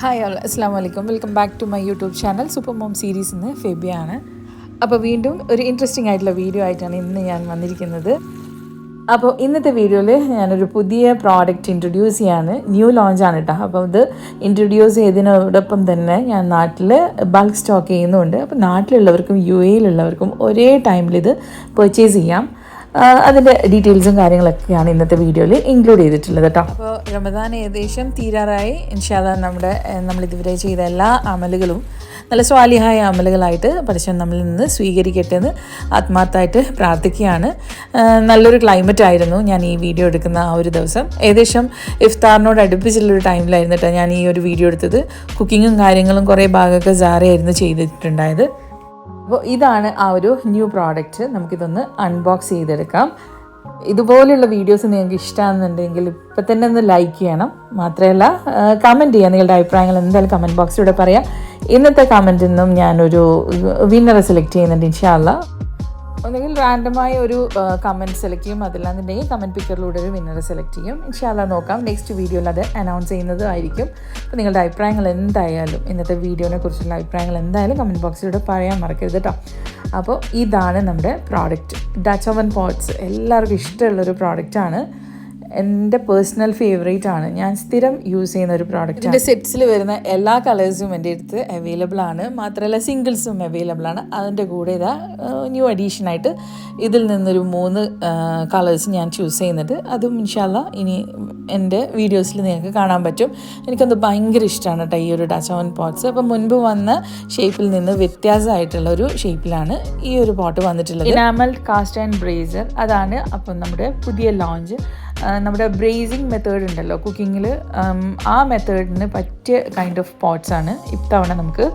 Hi all, അസ്സാം വലൈക്കും. Welcome back to my YouTube channel super mom series നിന്ന് ഫെബിയാണ്. അപ്പോൾ വീണ്ടും ഒരു ഇൻട്രസ്റ്റിംഗ് ആയിട്ടുള്ള വീഡിയോ ആയിട്ടാണ് ഇന്ന് ഞാൻ വന്നിരിക്കുന്നത്. അപ്പോൾ ഇന്നത്തെ വീഡിയോയിൽ ഞാനൊരു പുതിയ പ്രോഡക്റ്റ് ഇൻട്രൊഡ്യൂസ് ചെയ്യാണ്. ന്യൂ ലോഞ്ചാണ് കേട്ടോ. അപ്പോൾ ഇത് ഇൻട്രൊഡ്യൂസ് ചെയ്തതിനോടൊപ്പം തന്നെ ഞാൻ നാട്ടിൽ ബൾക്ക് സ്റ്റോക്ക് ചെയ്യുന്നുണ്ട്. അപ്പോൾ നാട്ടിലുള്ളവർക്കും UAE-യിലുള്ളവർക്കും ഒരേ ടൈമിൽ ഇത് പർച്ചേസ് ചെയ്യാം. അതിൻ്റെ ഡീറ്റെയിൽസും കാര്യങ്ങളൊക്കെയാണ് ഇന്നത്തെ വീഡിയോയിൽ ഇൻക്ലൂഡ് ചെയ്തിട്ടുള്ളത് കേട്ടോ. അപ്പോൾ റമദാൻ ഏകദേശം തീരാറായി. ഇൻഷാല്ലാ നമ്മളിതുവരെ ചെയ്ത എല്ലാ അമലുകളും നല്ല സ്വാലിഹായ അമലുകളായിട്ട് പടച്ചവൻ നമ്മളിൽ നിന്ന് സ്വീകരിക്കട്ടെ എന്ന് ആത്മാർത്ഥമായിട്ട് പ്രാർത്ഥിക്കുകയാണ്. നല്ലൊരു ക്ലൈമറ്റ് ആയിരുന്നു ഞാൻ ഈ വീഡിയോ എടുക്കുന്ന ആ ഒരു ദിവസം. ഏകദേശം ഇഫ്താറിനോട് അടുപ്പിച്ചുള്ളൊരു ടൈമിലായിരുന്നു കേട്ടോ ഞാൻ ഈ ഒരു വീഡിയോ എടുത്തത്. കുക്കിങ്ങും കാര്യങ്ങളും കുറേ ഭാഗമൊക്കെ സാറയായിരുന്നു ചെയ്തിട്ടുണ്ടായത്. അപ്പോൾ ഇതാണ് ആ ഒരു ന്യൂ പ്രോഡക്റ്റ്. നമുക്കിതൊന്ന് അൺബോക്സ് ചെയ്തെടുക്കാം. ഇതുപോലെയുള്ള വീഡിയോസ് നിങ്ങൾക്ക് ഇഷ്ടമാണെന്നുണ്ടെങ്കിൽ ഇപ്പം തന്നെ ഒന്ന് ലൈക്ക് ചെയ്യണം. മാത്രമല്ല കമൻറ്റ് ചെയ്യുക. നിങ്ങളുടെ അഭിപ്രായങ്ങൾ എന്തായാലും കമൻറ്റ് ബോക്സിലൂടെ പറയാം. ഇന്നത്തെ കമൻറ്റിൽ നിന്നും ഞാനൊരു വിന്നറെ സെലക്ട് ചെയ്യുന്നുണ്ട് ഇൻഷാ അല്ലാ. ഒന്നുകിൽ റാൻഡമായ ഒരു കമൻറ്റ് സെലക്ട് ചെയ്യും, അതില്ലാന്നുണ്ടെങ്കിൽ കമൻറ്റ് പിക്കറിലൂടെ ഒരു വിന്നറെ സെലക്ട് ചെയ്യും. ഇൻഷാ അല്ലാ നോക്കാം. നെക്സ്റ്റ് വീഡിയോയിൽ അത് അനൗൺസ് ചെയ്യുന്നതായിരിക്കും. അപ്പോൾ നിങ്ങളുടെ അഭിപ്രായങ്ങൾ എന്തായാലും ഇന്നത്തെ വീഡിയോനെ കുറിച്ചുള്ള അഭിപ്രായങ്ങൾ എന്തായാലും കമൻറ്റ് ബോക്സിലൂടെ പറയാൻ മറക്കരുത് കേട്ടോ. അപ്പോൾ ഇതാണ് നമ്മുടെ പ്രോഡക്റ്റ്, ഡച്ച് ഓവൻ പോട്ട്സ്. എല്ലാവർക്കും ഇഷ്ടമുള്ളൊരു പ്രോഡക്റ്റാണ്. എൻ്റെ പേഴ്സണൽ ഫേവറേറ്റ് ആണ്. ഞാൻ സ്ഥിരം യൂസ് ചെയ്യുന്ന ഒരു പ്രോഡക്റ്റ്. ഇതിൻ്റെ സെറ്റ്സിൽ വരുന്ന എല്ലാ കളേഴ്സും എൻ്റെ അടുത്ത് അവൈലബിൾ ആണ്. മാത്രമല്ല സിംഗിൾസും അവൈലബിൾ ആണ്. അതിൻ്റെ കൂടെ ഇതാ ന്യൂ അഡീഷനായിട്ട് ഇതിൽ നിന്നൊരു 3 കളേഴ്സ് ഞാൻ ചൂസ് ചെയ്യുന്നുണ്ട്. അതും ഇൻഷാല്ലാ ഇനി എൻ്റെ വീഡിയോസിൽ നിങ്ങൾക്ക് കാണാൻ പറ്റും. എനിക്കത് ഭയങ്കര ഇഷ്ടമാണ് കേട്ടോ ഈ ഒരു ഡച്ച് ഓവൻ പോട്ട്സ്. അപ്പം മുൻപ് വന്ന ഷേപ്പിൽ നിന്ന് വ്യത്യാസമായിട്ടുള്ള ഒരു ഷേപ്പിലാണ് ഈ ഒരു പോട്ട് വന്നിട്ടുള്ളത്. ഇനാമൽഡ് കാസ്റ്റ് ആൻഡ് ബ്രേസർ, അതാണ് അപ്പം നമ്മുടെ പുതിയ ലോഞ്ച്. നമ്മുടെ ബ്രേസിങ് മെത്തേഡ് ഉണ്ടല്ലോ കുക്കിങ്ങിൽ, ആ മെത്തേഡിന് പറ്റിയ കൈൻഡ് ഓഫ് പോട്ട്സ് ആണ് ഇത്തവണ നമുക്ക്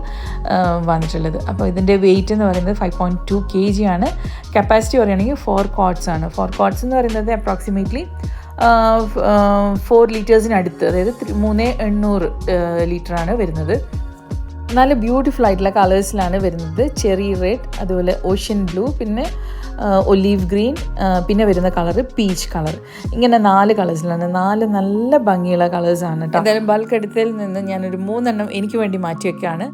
വന്നിട്ടുള്ളത്. അപ്പോൾ ഇതിൻ്റെ വെയിറ്റ് എന്ന് പറയുന്നത് 5.2 kg ആണ്. കപ്പാസിറ്റി പറയുകയാണെങ്കിൽ 4 quarts ആണ്. 4 quarts എന്ന് പറയുന്നത് അപ്രോക്സിമേറ്റ്ലി 4 ലിറ്റേഴ്സിനടുത്ത്, അതായത് 3800 ലിറ്ററാണ് വരുന്നത്. നല്ല ബ്യൂട്ടിഫുൾ ആയിട്ടുള്ള കളേഴ്സിലാണ് വരുന്നത്. ചെറി റെഡ്, അതുപോലെ ഓഷ്യൻ ബ്ലൂ, പിന്നെ ഒലീവ് ഗ്രീൻ, പിന്നെ വരുന്ന കളർ പീച്ച് കളർ. ഇങ്ങനെ 4 കളേഴ്സിലാണ്. 4 നല്ല ഭംഗിയുള്ള കളേഴ്സാണ് കേട്ടോ. എന്തായാലും ബൾക്ക് എടുത്തതിൽ നിന്ന് ഞാനൊരു 3 എണ്ണം എനിക്ക് വേണ്ടി മാറ്റി വയ്ക്കുകയാണ്.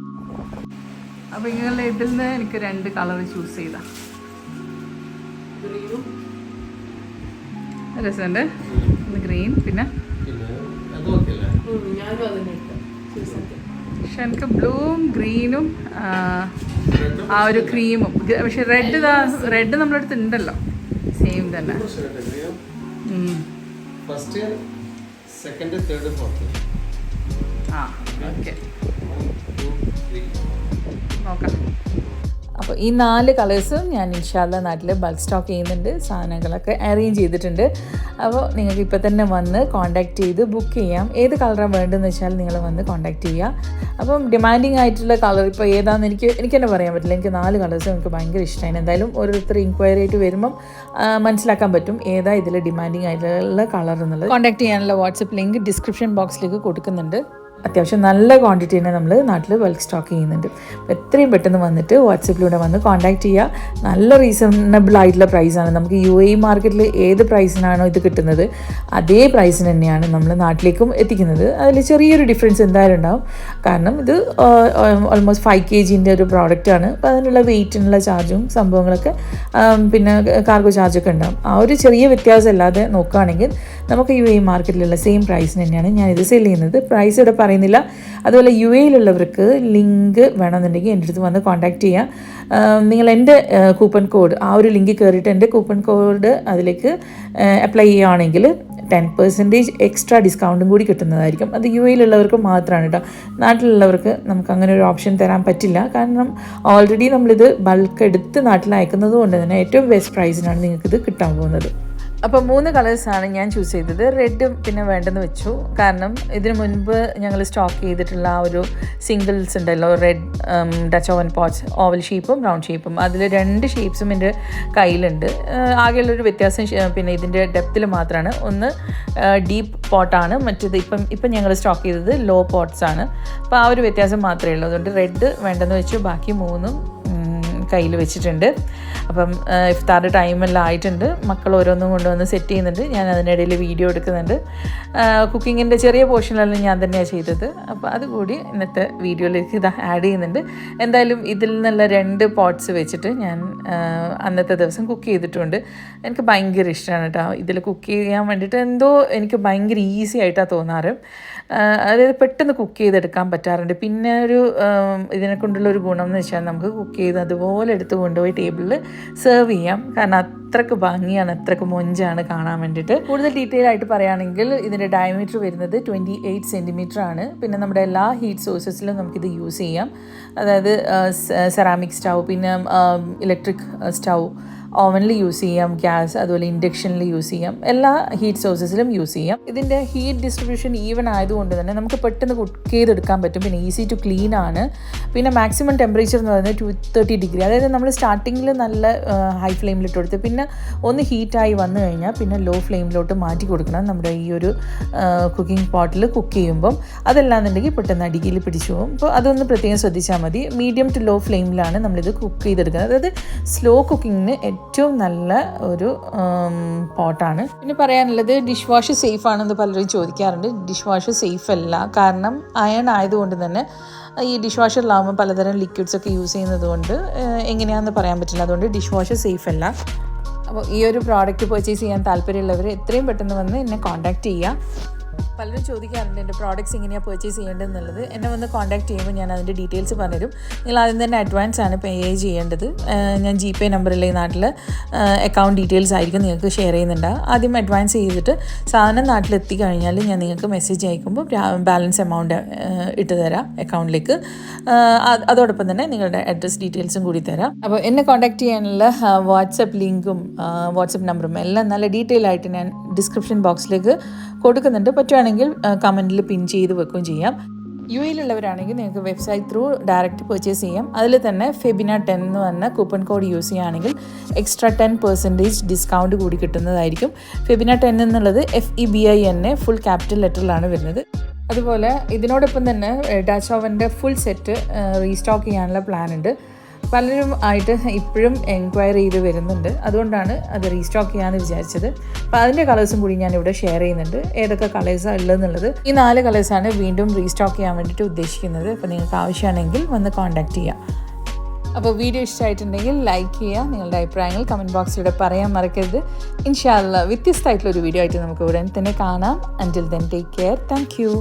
അപ്പോൾ ഇങ്ങനെ ഇതിൽ നിന്ന് എനിക്ക് 2 കളർ ചൂസ് ചെയ്താൽ രസമുണ്ട്. ഗ്രീൻ, പിന്നെ പക്ഷെ എനിക്ക് ബ്ലൂവും ഗ്രീനും ആ ഒരു ക്രീമും. പക്ഷെ റെഡ് നമ്മുടെ അടുത്ത് ഉണ്ടല്ലോ, സെയിം തന്നെ. ആ ഓക്കെ, നോക്കാം. അപ്പോൾ ഈ 4 കളേഴ്സും ഞാൻ ഇൻഷാല്ലാ നാട്ടിൽ ബൾക്ക് സ്റ്റോക്ക് ചെയ്യുന്നുണ്ട്. സാധനങ്ങളൊക്കെ അറേഞ്ച് ചെയ്തിട്ടുണ്ട്. അപ്പോൾ നിങ്ങൾക്ക് ഇപ്പോൾ തന്നെ വന്ന് കോൺടാക്റ്റ് ചെയ്ത് ബുക്ക് ചെയ്യാം. ഏത് കളറാണ് വേണ്ടതെന്ന് വെച്ചാൽ നിങ്ങൾ വന്ന് കോൺടാക്റ്റ് ചെയ്യുക. അപ്പം ഡിമാൻഡിങ് ആയിട്ടുള്ള കളർ ഇപ്പോൾ ഏതാണെന്ന് എനിക്ക് തന്നെ പറയാൻ പറ്റില്ല. എനിക്ക് 4 കളേഴ്സും എനിക്ക് ഭയങ്കര ഇഷ്ടമായി. എന്തായാലും ഓരോരുത്തർ ഇൻക്വയറി ആയിട്ട് വരുമ്പം മനസ്സിലാക്കാൻ പറ്റും ഏതാ ഇതിൽ ഡിമാൻഡിങ് ആയിട്ടുള്ള കളർ എന്നുള്ളത്. കോൺടാക്റ്റ് ചെയ്യാനുള്ള വാട്സപ്പ് ലിങ്ക് ഡിസ്ക്രിപ്ഷൻ ബോക്സിലേക്ക് കൊടുക്കുന്നുണ്ട്. അത്യാവശ്യം നല്ല ക്വാണ്ടിറ്റി തന്നെ നമ്മൾ നാട്ടിൽ ബൾക്ക് സ്റ്റോക്ക് ചെയ്യുന്നുണ്ട്. അപ്പോൾ എത്രയും പെട്ടെന്ന് വന്നിട്ട് വാട്സപ്പിലൂടെ വന്ന് കോൺടാക്റ്റ് ചെയ്യുക. നല്ല റീസണബിൾ ആയിട്ടുള്ള പ്രൈസാണ്. നമുക്ക് UAE മാർക്കറ്റിൽ ഏത് പ്രൈസിനാണോ ഇത് കിട്ടുന്നത് അതേ പ്രൈസിന് തന്നെയാണ് നമ്മൾ നാട്ടിലേക്കും എത്തിക്കുന്നത്. അതിൽ ചെറിയൊരു ഡിഫറൻസ് എന്തായാലും ഉണ്ടാവും. കാരണം ഇത് ഓൾമോസ്റ്റ് 5 kgൻ്റെ ഒരു പ്രോഡക്റ്റാണ്. അപ്പോൾ അതിനുള്ള വെയിറ്റിനുള്ള ചാർജും സംഭവങ്ങളൊക്കെ പിന്നെ കാർഗോ ചാർജൊക്കെ ഉണ്ടാവും. ആ ഒരു ചെറിയ വ്യത്യാസം അല്ലാതെ നോക്കുകയാണെങ്കിൽ നമുക്ക് UAE മാർക്കറ്റിലുള്ള സെയിം പ്രൈസിന് തന്നെയാണ് ഞാനിത് സെല് ചെയ്യുന്നത്. പ്രൈസ് ഇവിടെ പറയുന്നില്ല. അതുപോലെ UAE-യിലുള്ളവർക്ക് ലിങ്ക് വേണമെന്നുണ്ടെങ്കിൽ എൻ്റെ അടുത്ത് വന്ന് കോൺടാക്റ്റ് ചെയ്യുക. നിങ്ങൾ എൻ്റെ കൂപ്പൺ കോഡ്, ആ ഒരു ലിങ്കിൽ കയറിയിട്ട് എൻ്റെ കൂപ്പൺ കോഡ് അതിലേക്ക് അപ്ലൈ ചെയ്യുകയാണെങ്കിൽ 10% എക്സ്ട്രാ ഡിസ്കൗണ്ടും കൂടി കിട്ടുന്നതായിരിക്കും. അത് UAE-യിലുള്ളവർക്ക് മാത്രമാണ് കേട്ടോ. നാട്ടിലുള്ളവർക്ക് നമുക്ക് അങ്ങനെ ഒരു ഓപ്ഷൻ തരാൻ പറ്റില്ല. കാരണം ഓൾറെഡി നമ്മളിത് ബൾക്ക് എടുത്ത് നാട്ടിൽ അയക്കുന്നത് കൊണ്ട് തന്നെ ഏറ്റവും ബെസ്റ്റ് പ്രൈസിനാണ് നിങ്ങൾക്കിത് കിട്ടാൻ പോകുന്നത്. അപ്പോൾ 3 കളേഴ്സാണ് ഞാൻ ചൂസ് ചെയ്തത്. റെഡും പിന്നെ വേണ്ടെന്ന് വെച്ചു. കാരണം ഇതിനു മുൻപ് ഞങ്ങൾ സ്റ്റോക്ക് ചെയ്തിട്ടുള്ള ആ ഒരു സിംഗിൾസ് ഉണ്ടല്ലോ, red Dutch oven pots, oval ഷേപ്പും റൗണ്ട് ഷേപ്പും, അതിൽ 2 ഷേപ്സും എൻ്റെ കയ്യിലുണ്ട്. ആകെയുള്ളൊരു വ്യത്യാസം പിന്നെ ഇതിൻ്റെ ഡെപ്തിൽ മാത്രമാണ്. ഒന്ന് ഡീപ്പ് പോട്ടാണ്, മറ്റേത് ഇപ്പം ഞങ്ങൾ സ്റ്റോക്ക് ചെയ്തത് ലോ പോട്ട്സ് ആണ്. അപ്പോൾ ആ ഒരു വ്യത്യാസം മാത്രമേ ഉള്ളൂ. അതുകൊണ്ട് റെഡ് വേണ്ടെന്ന് വെച്ചു. ബാക്കി 3 കയ്യിൽ വെച്ചിട്ടുണ്ട്. അപ്പം ഇഫ്താറിൻ്റെ ടൈമെല്ലാം ആയിട്ടുണ്ട്. മക്കൾ ഓരോന്നും കൊണ്ടുവന്ന് സെറ്റ് ചെയ്യുന്നുണ്ട്. ഞാൻ അതിനിടയിൽ വീഡിയോ എടുക്കുന്നുണ്ട്. കുക്കിങ്ങിൻ്റെ ചെറിയ പോർഷനെല്ലാം ഞാൻ തന്നെയാണ് ചെയ്തത്. അപ്പോൾ അതുകൂടി ഇന്നത്തെ വീഡിയോയിലേക്ക് ഇത് ആഡ് ചെയ്യുന്നുണ്ട്. എന്തായാലും ഇതിൽ നിന്നുള്ള 2 പോട്ട്സ് വെച്ചിട്ട് ഞാൻ അന്നത്തെ ദിവസം കുക്ക് ചെയ്തിട്ടുണ്ട്. എനിക്ക് ഭയങ്കര ഇഷ്ടമാണ് കേട്ടോ ഇതിൽ കുക്ക് ചെയ്യാൻ വേണ്ടിയിട്ട്. എന്തോ എനിക്ക് ഭയങ്കര ഈസി ആയിട്ടാണ് തോന്നാറ്. അതായത് പെട്ടെന്ന് കുക്ക് ചെയ്തെടുക്കാൻ പറ്റാറുണ്ട്. പിന്നെ ഇതിനെ കൊണ്ടുള്ളൊരു ഗുണം എന്ന് വെച്ചാൽ നമുക്ക് കുക്ക് ചെയ്ത് അതുപോലെ എടുത്ത് കൊണ്ടുപോയി ടേബിളിൽ സെർവ് ചെയ്യാം. കാരണം അത്രയ്ക്ക് ഭംഗിയാണ്, അത്രയ്ക്ക് മൊഞ്ചാണ് കാണാൻ വേണ്ടിയിട്ട്. കൂടുതൽ ഡീറ്റെയിൽ ആയിട്ട് പറയുകയാണെങ്കിൽ ഇതിൻ്റെ ഡയമീറ്റർ വരുന്നത് 28 സെൻറ്റിമീറ്റർ ആണ്. പിന്നെ നമ്മുടെ എല്ലാ ഹീറ്റ് സോഴ്സസിലും നമുക്കിത് യൂസ് ചെയ്യാം. അതായത് സെറാമിക് സ്റ്റൗ, പിന്നെ ഇലക്ട്രിക് സ്റ്റൗ, ഓവനിൽ യൂസ് ചെയ്യാം, ഗ്യാസ്, അതുപോലെ ഇൻഡക്ഷനിൽ യൂസ് ചെയ്യാം, എല്ലാ ഹീറ്റ് സോഴ്സസിലും യൂസ് ചെയ്യാം. ഇതിൻ്റെ ഹീറ്റ് ഡിസ്ട്രിബ്യൂഷൻ ഈവൻ ആയതുകൊണ്ട് തന്നെ നമുക്ക് പെട്ടെന്ന് കുക്ക് ചെയ്തെടുക്കാൻ പറ്റും. പിന്നെ ഈസി ടു ക്ലീൻ ആണ്. പിന്നെ മാക്സിമം ടെമ്പറേച്ചർ എന്ന് പറയുന്നത് 230 ഡിഗ്രി. അതായത് നമ്മൾ സ്റ്റാർട്ടിങ്ങിൽ നല്ല ഹൈ ഫ്ലെയിമിലിട്ട് കൊടുത്ത് പിന്നെ ഒന്ന് ഹീറ്റായി വന്നു കഴിഞ്ഞാൽ പിന്നെ ലോ ഫ്ലെയിമിലോട്ട് മാറ്റി കൊടുക്കണം നമ്മുടെ ഈ ഒരു കുക്കിംഗ് പോട്ടിൽ കുക്ക് ചെയ്യുമ്പം. അതല്ലാന്നുണ്ടെങ്കിൽ പെട്ടെന്ന് അടിയിൽ പിടിച്ചു പോകും. അപ്പോൾ അതൊന്ന് പ്രത്യേകം ശ്രദ്ധിച്ചാൽ മതി. മീഡിയം ടു ലോ ഫ്ലെയിമിലാണ് നമ്മളിത് കുക്ക് ചെയ്തെടുക്കുന്നത്. അതായത് സ്ലോ കുക്കിങ്ങിന് ഏറ്റവും നല്ല ഒരു പോട്ടാണ്. പിന്നെ പറയാനുള്ളത് ഡിഷ് വാഷ് സേഫ് ആണെന്ന് പലരും ചോദിക്കാറുണ്ട്. ഡിഷ് വാഷ് സേഫ് അല്ല. കാരണം അയൺ ആയതുകൊണ്ട് തന്നെ ഈ ഡിഷ് വാഷറിലാകുമ്പോൾ പലതരം ലിക്വിഡ്സ് ഒക്കെ യൂസ് ചെയ്യുന്നത് കൊണ്ട് എങ്ങനെയാണെന്ന് പറയാൻ പറ്റില്ല. അതുകൊണ്ട് ഡിഷ് വാഷ് സേഫ് അല്ല. അപ്പോൾ ഈ ഒരു പ്രോഡക്റ്റ് പർച്ചേസ് ചെയ്യാൻ താല്പര്യമുള്ളവർ എത്രയും പെട്ടെന്ന് വന്ന് എന്നെ കോൺടാക്റ്റ് ചെയ്യുക. പലരും ചോദിക്കാറുണ്ട് എൻ്റെ പ്രോഡക്റ്റ്സ് എങ്ങനെയാണ് പർച്ചേസ് ചെയ്യേണ്ടതെന്നുള്ളത്. എന്നെ വന്ന് കോൺടാക്ട് ചെയ്യുമ്പോൾ ഞാൻ അതിൻ്റെ ഡീറ്റെയിൽസ് പറഞ്ഞുതരും. നിങ്ങൾ ആദ്യം തന്നെ അഡ്വാൻസ് ആണ് പേ ചെയ്യേണ്ടത്. ഞാൻ GPay നമ്പറിൽ ഈ നാട്ടിൽ അക്കൗണ്ട് ഡീറ്റെയിൽസ് ആയിരിക്കും നിങ്ങൾക്ക് ഷെയർ ചെയ്യുന്നുണ്ടാകും. ആദ്യം അഡ്വാൻസ് ചെയ്തിട്ട് സാധനം നാട്ടിലെത്തി കഴിഞ്ഞാൽ ഞാൻ നിങ്ങൾക്ക് മെസ്സേജ് അയക്കുമ്പോൾ ബാലൻസ് എമൗണ്ട് ഇട്ട് തരാം അക്കൗണ്ടിലേക്ക്. അതോടൊപ്പം തന്നെ നിങ്ങളുടെ അഡ്രസ് ഡീറ്റെയിൽസും കൂടി തരാം. അപ്പോൾ എന്നെ കോൺടാക്ട് ചെയ്യാനുള്ള വാട്സപ്പ് ലിങ്കും വാട്സപ്പ് നമ്പറും എല്ലാം നല്ല ഡീറ്റെയിൽ ആയിട്ട് ഞാൻ ഡിസ്ക്രിപ്ഷൻ ബോക്സിലേക്ക് കൊടുക്കുന്നുണ്ട്. പറ്റുവാണെങ്കിൽ കമൻറ്റിൽ പിൻ ചെയ്ത് വെക്കുകയും ചെയ്യാം. UAE-ലുള്ളവരാണെങ്കിൽ നിങ്ങൾക്ക് വെബ്സൈറ്റ് ത്രൂ ഡയറക്റ്റ് പർച്ചേസ് ചെയ്യാം. അതിൽ തന്നെ ഫെബിന 10 എന്ന് പറഞ്ഞ കൂപ്പൺ കോഡ് യൂസ് ചെയ്യുകയാണെങ്കിൽ എക്സ്ട്രാ 10% ഡിസ്കൗണ്ട് കൂടി കിട്ടുന്നതായിരിക്കും. ഫെബിന 10 എന്നുള്ളത് FEBINA ഫുൾ ക്യാപിറ്റൽ ലെറ്ററിലാണ് വരുന്നത്. അതുപോലെ ഇതിനോടൊപ്പം തന്നെ ഡച്ച് ഓവൻ്റെ ഫുൾ സെറ്റ് റീസ്റ്റോക്ക് ചെയ്യാനുള്ള പ്ലാൻ ഉണ്ട്. പലരും ആയിട്ട് ഇപ്പോഴും എൻക്വയറി ചെയ്ത് വരുന്നുണ്ട്. അതുകൊണ്ടാണ് അത് റീസ്റ്റോക്ക് ചെയ്യാമെന്ന് വിചാരിച്ചത്. അപ്പോൾ അതിൻ്റെ കളേഴ്സും കൂടി ഞാനിവിടെ ഷെയർ ചെയ്യുന്നുണ്ട്. ഏതൊക്കെ കളേഴ്സാണ് ഉള്ളതെന്നുള്ളത്. ഈ 4 കളേഴ്സാണ് വീണ്ടും റീസ്റ്റോക്ക് ചെയ്യാൻ വേണ്ടിയിട്ട് ഉദ്ദേശിക്കുന്നത്. അപ്പോൾ നിങ്ങൾക്ക് ആവശ്യമാണെങ്കിൽ വന്ന് കോൺടാക്റ്റ് ചെയ്യാം. അപ്പോൾ വീഡിയോ ഇഷ്ടമായിട്ടുണ്ടെങ്കിൽ ലൈക്ക് ചെയ്യുക. നിങ്ങളുടെ അഭിപ്രായങ്ങൾ കമൻറ്റ് ബോക്സിലൂടെ പറയാൻ മറക്കരുത്. ഇൻഷാ അല്ലാഹ് വ്യത്യസ്തമായിട്ടുള്ളൊരു വീഡിയോ ആയിട്ട് നമുക്ക് ഉടൻ തന്നെ കാണാം. അൻറ്റിൽ then take care. Thank you.